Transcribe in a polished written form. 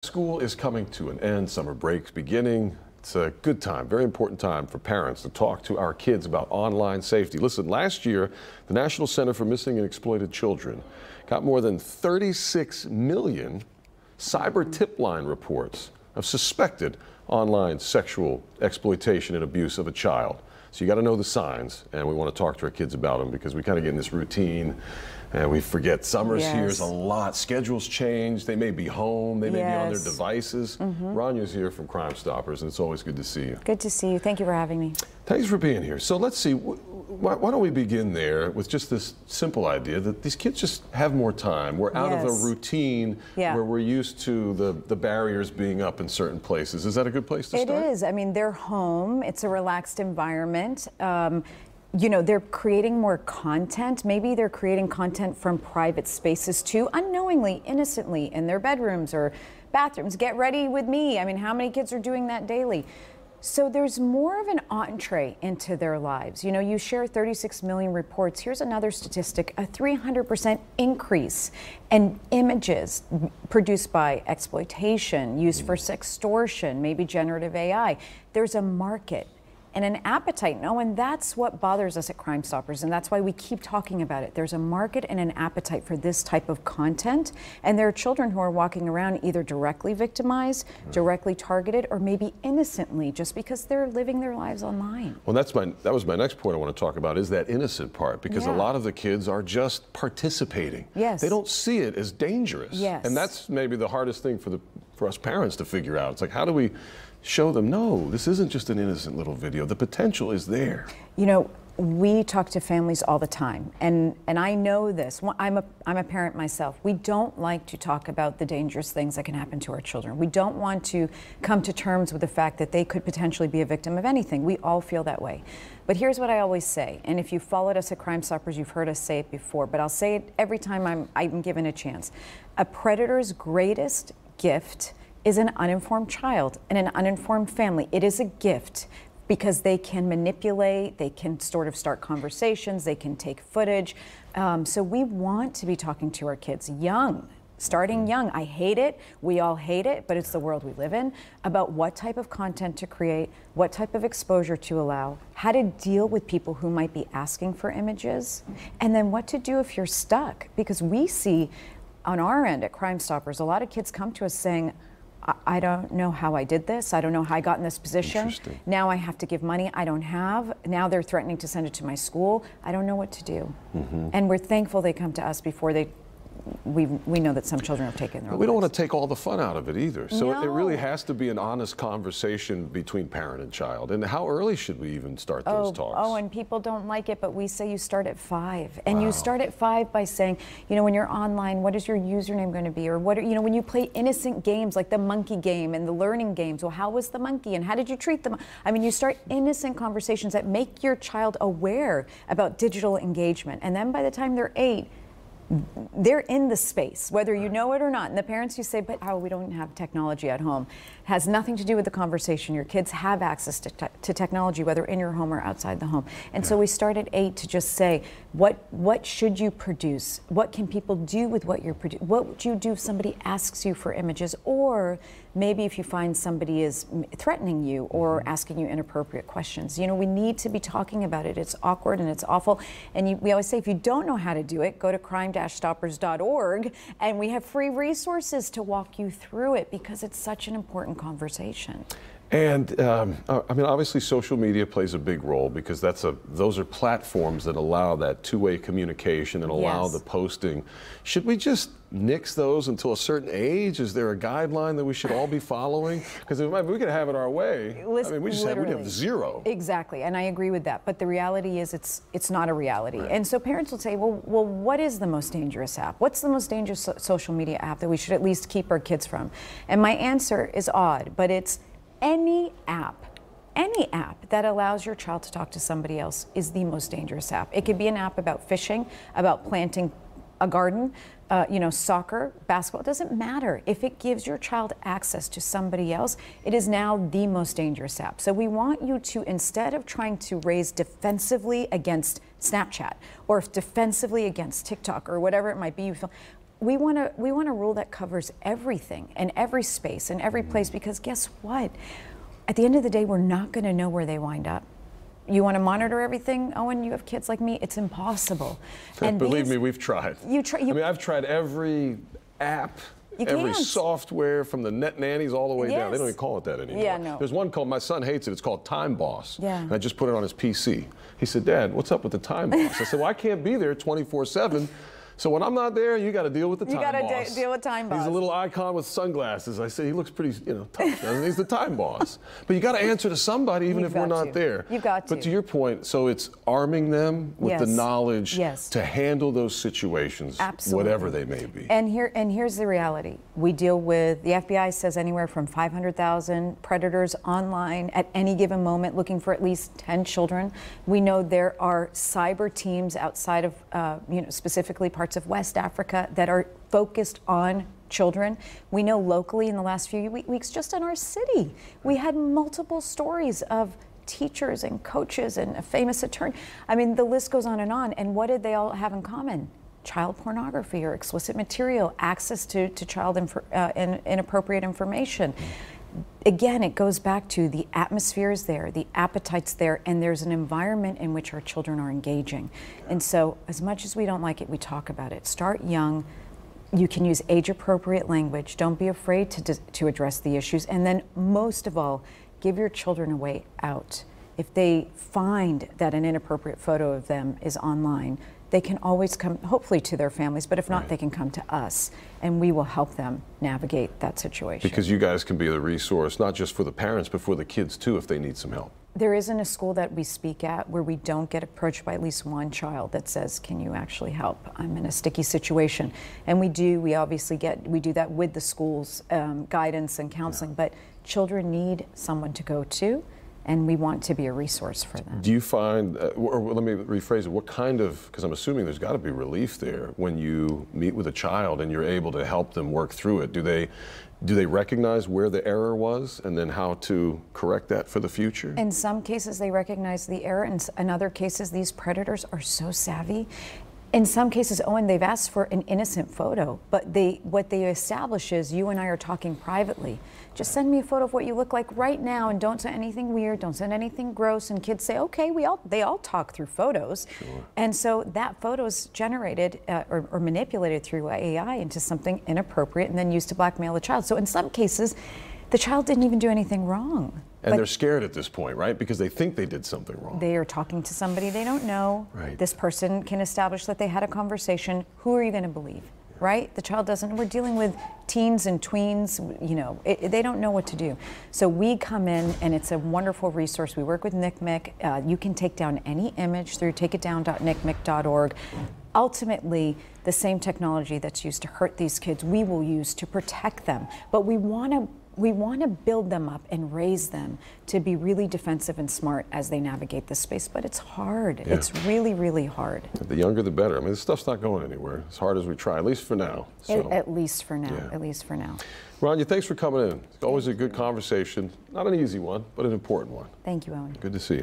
School is coming to an end, summer break's beginning. It's a good time, very important time for parents to talk to our kids about online safety. Listen, last year, the National Center for Missing and Exploited Children got more than 36 million cyber tip line reports of suspected online sexual exploitation and abuse of a child. So you got to know the signs, and we want to talk to our kids about them because we kind of get in this routine and we forget summer's here is a lot. Schedules change. They may be home. They may be on their devices. Rania's here from Crime Stoppers, and it's always good to see you. Good to see you. Thank you for having me. Thanks for being here. So let's see. Why don't we begin there with just this simple idea that these kids just have more time. We're out of a routine where we're used to the barriers being up in certain places. Is that a good place to start? It is. I mean, they're home. It's a relaxed environment. You know, they're creating more content. Maybe they're creating content from private spaces too, unknowingly, innocently, in their bedrooms or bathrooms. Get ready with me. I mean, how many kids are doing that daily? So there's more of an entree into their lives. You know, you share 36 million reports. Here's another statistic, a 300% increase in images produced by exploitation, used for sextortion, maybe generative AI. There's a market and an appetite. No, and that's what bothers us at Crime Stoppers, and that's why we keep talking about it. There's a market and an appetite for this type of content, and there are children who are walking around either directly victimized, directly targeted, or maybe innocently, just because they're living their lives online. Well, that was my next point I want to talk about, is that innocent part, because a lot of the kids are just participating. They don't see it as dangerous. And that's maybe the hardest thing for us parents to figure out. It's like, how do we show them, no, this isn't just an innocent little video. The potential is there. You know, we talk to families all the time, and I know this. I'm a parent myself. We don't like to talk about the dangerous things that can happen to our children. We don't want to come to terms with the fact that they could potentially be a victim of anything. We all feel that way. But here's what I always say, and if you followed us at Crime Stoppers, you've heard us say it before, but I'll say it every time I'm given a chance. A predator's greatest gift is an uninformed child and an uninformed family. It is a gift because they can manipulate, they can sort of start conversations, they can take footage. So we want to be talking to our kids young, starting young. I hate it, we all hate it, but it's the world we live in, about what type of content to create, what type of exposure to allow, how to deal with people who might be asking for images, and then what to do if you're stuck. Because we see on our end at Crime Stoppers, a lot of kids come to us saying, I don't know how I did this. I don't know how I got in this position. Now I have to give money I don't have. Now they're threatening to send it to my school. I don't know what to do. And we're thankful they come to us before we know that some children have taken their own We don't lives. want to take all the fun out of it either. So it really has to be an honest conversation between parent and child. And how early should we even start those talks? Oh, and people don't like it, but we say you start at 5. And you start at 5 by saying, you know, when you're online, what is your username going to be? Or what are, you know, when you play innocent games like the monkey game and the learning games, well, how was the monkey and how did you treat them? I mean, you start innocent conversations that make your child aware about digital engagement. And then by the time they're 8, they're in the space, whether you know it or not. And the parents who say, but we don't have technology at home, has nothing to do with the conversation. Your kids have access to technology, whether in your home or outside the home. And so we start at 8 to just say, what should you produce? What can people do with what you're producing? What would you do if somebody asks you for images? Or maybe if you find somebody is threatening you or asking you inappropriate questions. You know, we need to be talking about it. It's awkward and it's awful. And we always say, if you don't know how to do it, go to crime-stoppers.org, and we have free resources to walk you through it because it's such an important conversation. And I mean, obviously social media plays a big role because those are platforms that allow that two-way communication and allow the posting. Should we just nix those until a certain age? Is there a guideline that we should all be following? Because if we could have it our way, I mean, we'd have 0. Exactly, and I agree with that. But the reality is it's not a reality. And so parents will say, well, what is the most dangerous app? What's the most dangerous social media app that we should at least keep our kids from? And my answer is odd, but it's any app that allows your child to talk to somebody else is the most dangerous app. It could be an app about fishing, about planting a garden, you know, soccer, basketball. It doesn't matter. If it gives your child access to somebody else, it is now the most dangerous app. So we want you to, instead of trying to raise defensively against Snapchat or defensively against TikTok or whatever it might be, we want a rule that covers everything and every space and every place, because guess what? At the end of the day, we're not going to know where they wind up. You want to monitor everything, Owen? You have kids like me. It's impossible. And believe me, we've tried. I mean, I've tried every app, every software, from the net nannies all the way down. They don't even call it that anymore. Yeah, no. There's one called, my son hates it, it's called Time Boss. Yeah. And I just put it on his PC. He said, Dad, what's up with the Time Boss? I said, well, I can't be there 24/7. So when I'm not there, you got to deal with the Time Boss. You got to deal with Time Boss. He's a little icon with sunglasses. I say he looks pretty, tough, doesn't he? He's the Time Boss. But you got to answer to somebody, even if we're not there. You've got to. But to your point, so it's arming them with the knowledge to handle those situations, whatever they may be. And here's the reality: we deal with, the FBI says, anywhere from 500,000 predators online at any given moment, looking for at least 10 children. We know there are cyber teams outside of, specifically parts of West Africa that are focused on children. We know locally in the last few weeks, just in our city, we had multiple stories of teachers and coaches and a famous attorney. I mean, the list goes on. And what did they all have in common? Child pornography or explicit material, access to child inappropriate information. Again, it goes back to the atmosphere is there, the appetite's there, and there's an environment in which our children are engaging. And so, as much as we don't like it, we talk about it. Start young. You can use age-appropriate language. Don't be afraid to address the issues. And then, most of all, give your children a way out. If they find that an inappropriate photo of them is online, they can always come, hopefully, to their families, but if not, they can come to us, and we will help them navigate that situation. Because you guys can be the resource, not just for the parents, but for the kids, too, if they need some help. There isn't a school that we speak at where we don't get approached by at least one child that says, can you actually help? I'm in a sticky situation. And we do that with the school's guidance and counseling, but children need someone to go to, and we want to be a resource for them. Do you find, or let me rephrase it, what kind of, because I'm assuming there's got to be relief there when you meet with a child and you're able to help them work through it. Do they recognize where the error was and then how to correct that for the future? In some cases, they recognize the error. In other cases, these predators are so savvy. In some cases, Owen, they've asked for an innocent photo, but what they establish is you and I are talking privately. Just send me a photo of what you look like right now, and don't send anything weird, don't send anything gross. And kids say, okay, they all talk through photos. Sure. And so that photo is generated or manipulated through AI into something inappropriate and then used to blackmail the child. So in some cases, the child didn't even do anything wrong. And they're scared at this point, right? Because they think they did something wrong. They are talking to somebody they don't know. Right. This person can establish that they had a conversation. Who are you going to believe, right? The child doesn't. We're dealing with teens and tweens, they don't know what to do. So we come in, and it's a wonderful resource. We work with NCMEC. You can take down any image through takeitdown.ncmec.org. Ultimately, the same technology that's used to hurt these kids, we will use to protect them. But we want to build them up and raise them to be really defensive and smart as they navigate this space. But it's hard. Yeah. It's really, really hard. The younger, the better. I mean, this stuff's not going anywhere, as hard as we try, at least for now. So. At least for now. Yeah. At least for now. Rania, thanks for coming in. It's always a good conversation. Not an easy one, but an important one. Thank you, Owen. Good to see you.